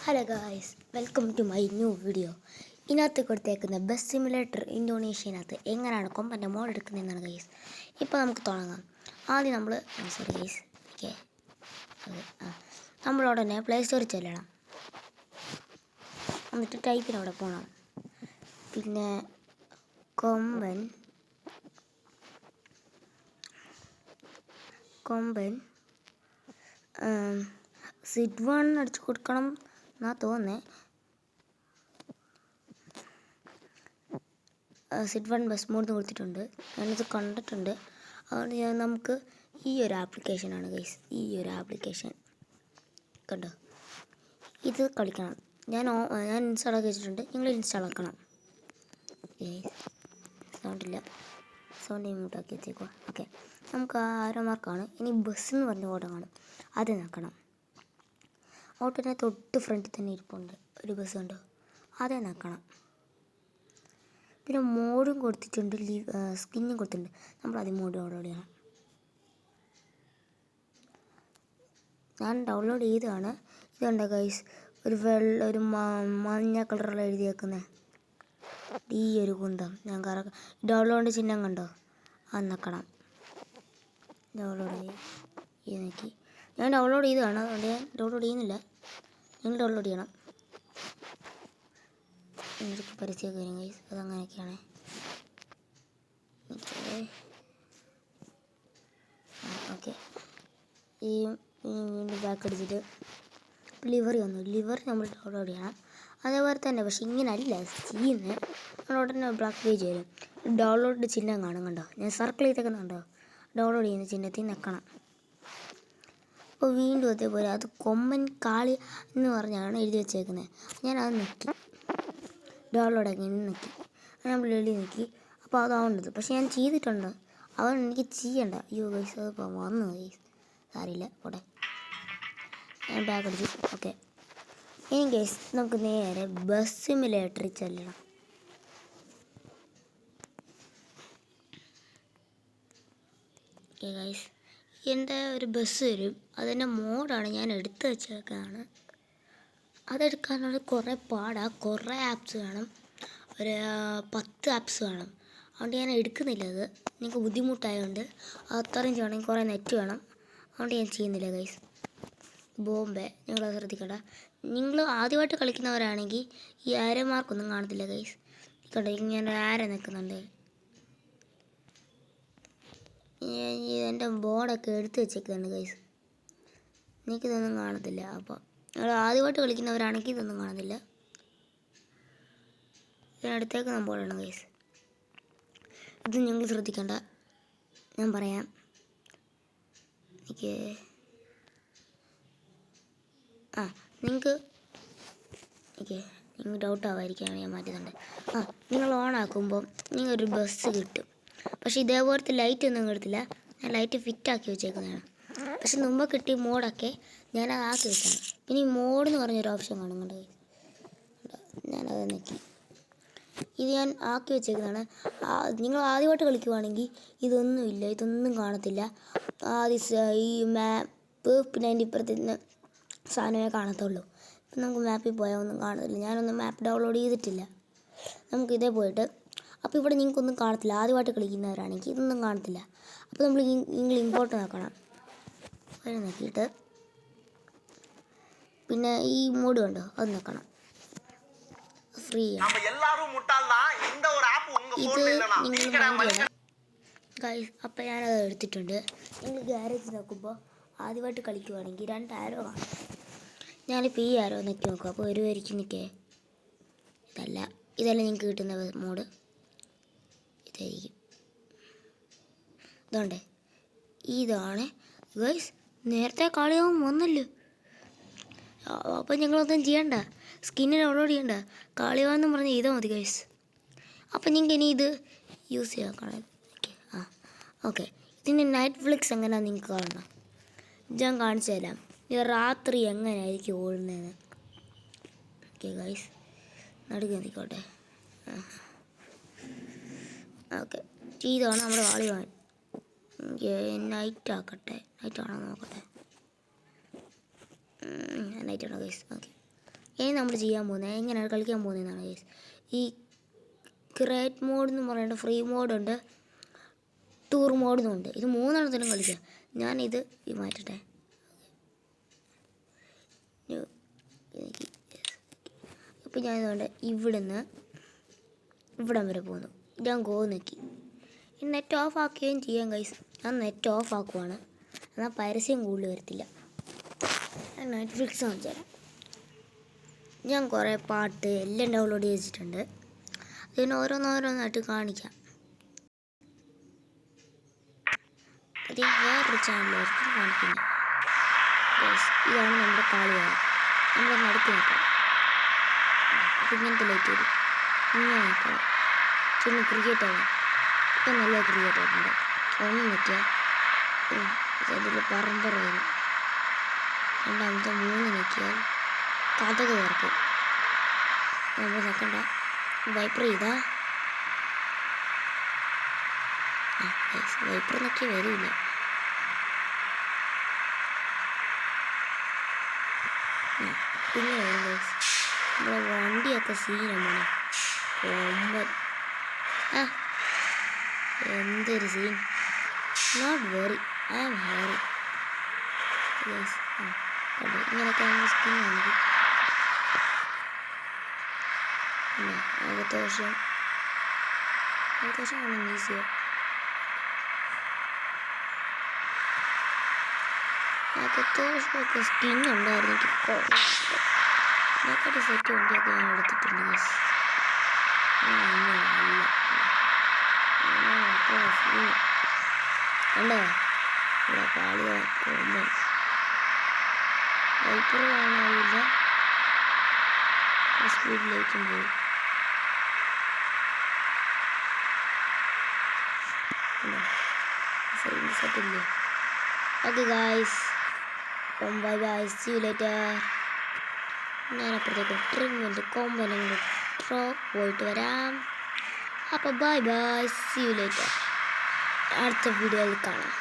Hello guys, welcome to my new video. ഇതിനകത്ത് കൊടുത്തേക്കുന്ന bus simulator ഇന്തോനേഷ്യനകത്ത് എങ്ങനെയാണ് കൊമ്പൻ്റെ മോഡ് എടുക്കുന്നതെന്നാണ് ഗൈസ്. ഇപ്പോൾ നമുക്ക് തുടങ്ങാം. ആദ്യം നമ്മൾ സോറി ഗൈസ് ഓക്കെ നമ്മളുടനെ പ്ലേ സ്റ്റോറിൽ ചെല്ലണം. എന്നിട്ട് ടൈപ്പിനവിടെ പോകണം. പിന്നെ കൊമ്പൻ സിഡ് 1 അടിച്ച് കൊടുക്കണം എന്നാ തോന്നുന്നേ. സിഡ് 1 ബസ് മോഡ് കൊടുത്തിട്ടുണ്ട്, ഞാനിത് കണ്ടിട്ടുണ്ട്. അതുകൊണ്ട് നമുക്ക് ഈ ഒരു ആപ്ലിക്കേഷനാണ് ഗൈസ്, ഈ ഒരു ആപ്ലിക്കേഷൻ കണ്ടോ, ഇത് കളിക്കണം. ഞാൻ ഇൻസ്റ്റാൾ ആക്കി വെച്ചിട്ടുണ്ട്, നിങ്ങൾ ഇൻസ്റ്റാൾ ആക്കണം. സൗണ്ട് ഇങ്ങോട്ടാക്കി വെച്ചേക്കുക. ഓക്കെ, നമുക്ക് ആരോ മാർക്കാണ്. ഇനി ബസ് എന്ന് പറഞ്ഞ ഓട്ടം കാണും, അത് നോക്കണം. ഓട്ടോനെ തൊട്ട് ഫ്രണ്ടിൽ തന്നെ ഇരിപ്പുണ്ട് ഒരു ബസ് കണ്ടോ, അതേ നോക്കണം. പിന്നെ മോഡും കൊടുത്തിട്ടുണ്ട്, സ്കിന്നും കൊടുത്തിട്ടുണ്ട്. നമ്മളത് മോഡ് ഡൗൺലോഡ് ചെയ്യണം. ഞാൻ ഡൗൺലോഡ് ചെയ്തതാണ്. ഇതുണ്ട് ഗൈസ്, ഒരു മഞ്ഞ കളറുള്ള എഴുതിയേക്കുന്നത് ഈ ഒരു കുന്തം. ഞാൻ ഡൗൺലോഡ് ചിഹ്നം കണ്ടോ, അത് നോക്കണം. ഡൗൺലോഡ് ചെയ്ത് നോക്കി. ഞാൻ ഡൗൺലോഡ് ചെയ്തതാണ്, അതുകൊണ്ട് ഞാൻ ഡൗൺലോഡ് ചെയ്യുന്നില്ല. നിങ്ങൾ ഡൗൺലോഡ് ചെയ്യണം. എനിക്ക് പരസ്യമൊക്കെ വരും ഗൈസ്, അതങ്ങനെയൊക്കെയാണ്. ഓക്കെ, ഈ വീണ്ടും ബാക്ക് അടിച്ചിട്ട് ലിവറി നമ്മൾ ഡൗൺലോഡ് ചെയ്യണം. അതേപോലെ തന്നെ, പക്ഷെ ഇങ്ങനല്ല ചെയ്യുന്നത്. ഉടനെ ബ്ലാക്ക് പേജ് വരും, ഡൗൺലോഡ് ചിഹ്നം കാണും കണ്ടോ, ഞാൻ സർക്കിൾ ചെയ്തേക്കുന്നുണ്ടോ, ഡൗൺലോഡ് ചെയ്യുന്ന ചിഹ്നത്തിൽ നിൽക്കണം. അപ്പോൾ വീണ്ടും അതേപോലെ അത് കൊമ്പൻ കാളി എന്ന് പറഞ്ഞാണ് എഴുതി വെച്ചേക്കുന്നത്. ഞാനത് നോക്കി ഡൗൺലോഡ് ആക്കി നോക്കി, നമ്മൾ എഴുതി നോക്കി. അപ്പോൾ അതാവേണ്ടത്, പക്ഷെ ഞാൻ ചെയ്തിട്ടുണ്ട്. അവൻ എനിക്ക് ചെയ്യണ്ട. അയ്യോ ഗൈസ്, അതിപ്പോൾ വന്നു ഗൈസ്, സാരില്ല പോട്ടെ. ഞാൻ ബാക്ക് അടിച്ചു. ഓക്കെ, ഇനി ഗൈസ് നമുക്ക് നേരെ ബസ് സിമുലേറ്ററിൽ ചെല്ലണം. ഓക്കെ ഗൈസ്, എൻ്റെ ഒരു ബസ് വരും, അതിൻ്റെ മോഡാണ് ഞാൻ എടുത്തു വെച്ചേക്കാണ്. അതെടുക്കാനുള്ള കുറേ പാടാണ്, കുറേ ആപ്സ് വേണം, ഒരു 10 ആപ്സ് വേണം. അതുകൊണ്ട് ഞാൻ എടുക്കുന്നില്ല. അത് നിങ്ങൾക്ക് ബുദ്ധിമുട്ടായതുകൊണ്ട് അത്രയും ചെയ്യണമെങ്കിൽ കുറേ നെറ്റ് വേണം. അതുകൊണ്ട് ഞാൻ ചെയ്യുന്നില്ല ഗൈസ്. ബോംബെ നിങ്ങളത് ശ്രദ്ധിക്കണ്ട. നിങ്ങൾ ആദ്യമായിട്ട് കളിക്കുന്നവരാണെങ്കിൽ ഈ ആരമാർക്കൊന്നും കാണത്തില്ല ഗൈസ്. കണ്ടോ, ഞാൻ ആര നിൽക്കുന്നുണ്ട്. എൻ്റെ ബോർഡൊക്കെ എടുത്ത് വെച്ചേക്കുന്നുണ്ട് ഗൈസ്, എനിക്കിതൊന്നും കാണത്തില്ല. അപ്പോൾ നിങ്ങൾ ആദ്യമായിട്ട് കളിക്കുന്നവരാണെങ്കിൽ ഇതൊന്നും കാണത്തില്ല. ഇതിനടുത്തേക്ക് നമ്മളാണ് ഗൈസ്, ഇത് നിങ്ങൾ ശ്രദ്ധിക്കേണ്ട, ഞാൻ പറയാം. എനിക്ക് നിങ്ങൾക്ക് ഡൗട്ട് ആവാതിരിക്കുകയാണ് ഞാൻ മാറ്റുന്നുണ്ട്. നിങ്ങൾ ഓണാക്കുമ്പോൾ നിങ്ങളൊരു ബസ് കിട്ടും. പക്ഷേ ഇതേപോലത്തെ ലൈറ്റ് ഒന്നും കിട്ടത്തില്ല. ഞാൻ ലൈറ്റ് ഫിറ്റാക്കി വെച്ചേക്കുന്നതാണ്. പക്ഷെ മുമ്പ് കിട്ടിയ മോഡൊക്കെ ഞാനത് ആക്കി വെച്ചാണ്. പിന്നെ ഈ മോഡ് എന്ന് പറഞ്ഞൊരു ഓപ്ഷൻ കാണുന്നുണ്ട്, ഞാനത് നോക്കി. ഇത് ഞാൻ ആക്കി വെച്ചേക്കുന്നതാണ്. നിങ്ങൾ ആദ്യമായിട്ട് കളിക്കുവാണെങ്കിൽ ഇതൊന്നും കാണത്തില്ല. ഈ മാപ്പ് പിന്നെ അതിൻ്റെ ഇപ്പുറത്ത് സാധനമേ കാണത്തുള്ളൂ. ഇപ്പം നമുക്ക് മാപ്പിൽ പോയാൽ ഒന്നും കാണത്തില്ല. ഞാനൊന്നും മാപ്പ് ഡൗൺലോഡ് ചെയ്തിട്ടില്ല. നമുക്ക് ഇതേ പോയിട്ട്, അപ്പോൾ ഇവിടെ നിങ്ങൾക്കൊന്നും കാണത്തില്ല. ആദ്യമായിട്ട് കളിക്കുന്നവരാണെങ്കിൽ ഇതൊന്നും കാണത്തില്ല. അപ്പോൾ നിങ്ങൾ ഇമ്പോർട്ട് നോക്കണം. അത് നോക്കിയിട്ട് പിന്നെ ഈ മോഡ് കണ്ടോ, അത് നോക്കണം. ഫ്രീ ആണ് ഇത്, നിങ്ങൾ ഗൈസ്. അപ്പം ഞാനത് എടുത്തിട്ടുണ്ട്. നിങ്ങൾ ഗ്യാരേജ് നോക്കുമ്പോൾ ആദ്യമായിട്ട് കളിക്കുവാണെങ്കിൽ 2 ആരോ കാണും. ഞാനിപ്പോൾ ഈ ആരോ നോക്കി നോക്കും, അപ്പോൾ വരുമായിരിക്കും നിൽക്കേ. ഇതല്ല നിങ്ങൾക്ക് കിട്ടുന്ന മോഡ്, ഇതായിരിക്കും. ഇതുണ്ടേ, ഇതാണ് ഗൈസ്. നേരത്തെ കളിയാവും വന്നല്ലോ. അപ്പം ഞങ്ങളൊന്നും ചെയ്യണ്ട, സ്കിന്ന് ഡൗൺലോഡ് ചെയ്യണ്ട, കളിയാവെന്ന് പറഞ്ഞ് ചെയ്താൽ മതി ഗൈസ്. അപ്പം നിങ്ങൾക്ക് ഇനി ഇത് യൂസ് ചെയ്യാക്കണം. ഓക്കെ, ഇതിൻ്റെ നെറ്റ്ഫ്ലിക്സ് എങ്ങനെയാണ് നിങ്ങൾക്ക് കാണണം, ഞാൻ കാണിച്ചു തരാം. ഇത് രാത്രി എങ്ങനെയായിരിക്കും ഓടുന്നതെന്ന്. ഓക്കെ ഗൈസ്, നടുക്ക് നിൽക്കോട്ടെ. ഓക്കെ, ഇതാണ് നമ്മുടെ കളിവാൻ. നൈറ്റ് ആണോ നോക്കട്ടെ. നൈറ്റാണോ ഗൈസ്? ഓക്കെ, ഇനി നമ്മൾ ചെയ്യാൻ പോകുന്നത് എങ്ങനെയാണ് കളിക്കാൻ പോകുന്നതെന്നാണ് ഗൈസ്. ഈ ക്രിയേറ്റ് മോഡ് എന്ന് പറയുന്നത് ഫ്രീ മോഡുണ്ട്, ടൂർ മോഡെന്നുണ്ട്. ഇത് മൂന്നെണ്ണത്തിനും കളിക്കുക. ഞാനിത് മാറ്റട്ടെ. അപ്പോൾ ഞാൻ ഇതുകൊണ്ട് ഇവിടുന്ന് ഇവിടം വരെ പോകുന്നു. ഞാൻ ഗോ നോക്കി. നെറ്റ് ഓഫ് ആക്കുകയും ചെയ്യാം ഗൈസ്. ഞാൻ നെറ്റ് ഓഫ് ആക്കുവാണ്, എന്നാൽ പരസ്യം കൂടുതൽ വരത്തില്ല. ഞാൻ നെറ്റ്ഫ്ലിക്സ് കാണിച്ചു തരാം. ഞാൻ കുറേ പാട്ട് എല്ലാം ഡൗൺലോഡ് ചെയ്തിട്ടുണ്ട്. അതിന് ഓരോന്നോരോന്നായിട്ട് കാണിക്കാം. അത് വേറൊരു ചാനലായിരിക്കും കാണിക്കുന്നത്. ഇതാണ് നമ്മുടെ കളിയാണ്. നമ്മുടെ നടുക്ക് നോക്കണം. അപ്പം ഇങ്ങനത്തെ ലൈറ്റ് വരും. ഇങ്ങനെ നോക്കണം. പിന്നെ ക്രിക്കറ്റ് ആവാം. ഇപ്പം നല്ല ക്രിക്കറ്റ് ആയിട്ടുണ്ട്. ഒന്ന് നോക്കിയാൽ അതിൽ പറമ്പറ വരും. രണ്ടാമത്തെ 3 നോക്കിയാൽ കഥക തുറക്കും. നമ്മൾ നോക്കണ്ട, വൈപ്പർ ചെയ്താ വൈപ്പർ നോക്കിയാൽ വരില്ല. പിന്നെ നമ്മുടെ വണ്ടിയൊക്കെ സീനാണ്. കൊമ്പൻ എന്തൊരു scene. Not worry, I am hurry. ഇങ്ങനെയൊക്കെ സ്കിൻ ആണെങ്കിൽ ആകത്തോഷം ആണ് ഈസിയോ. ആകത്തോഷമൊക്കെ സ്കിൻ ഉണ്ടായിരുന്നു. ഇതിനെക്കാട്ടി സെറ്റ് വണ്ടിയൊക്കെ ഞാൻ എടുത്തിട്ടുണ്ട് ഗൈസ്. കണ്ടോ ഇവിടെ കാളി കൊമ്പൻ. വൈപ്പർ കാണാനില്ല, സ്പീഡിലേക്കും പോയി. സെറ്റില്ലേ. ഓക്കെ ഗായ്സ്, അപ്പം bye bye, see you later. ഞാൻ അപ്പുറത്തേക്ക് ട്രിമ്മിൻ്റെ കൊമ്പനും പോയിട്ട് വരാം. അപ്പോൾ bye bye, see you later. അടുത്ത വീഡിയോയിൽ കാണാം.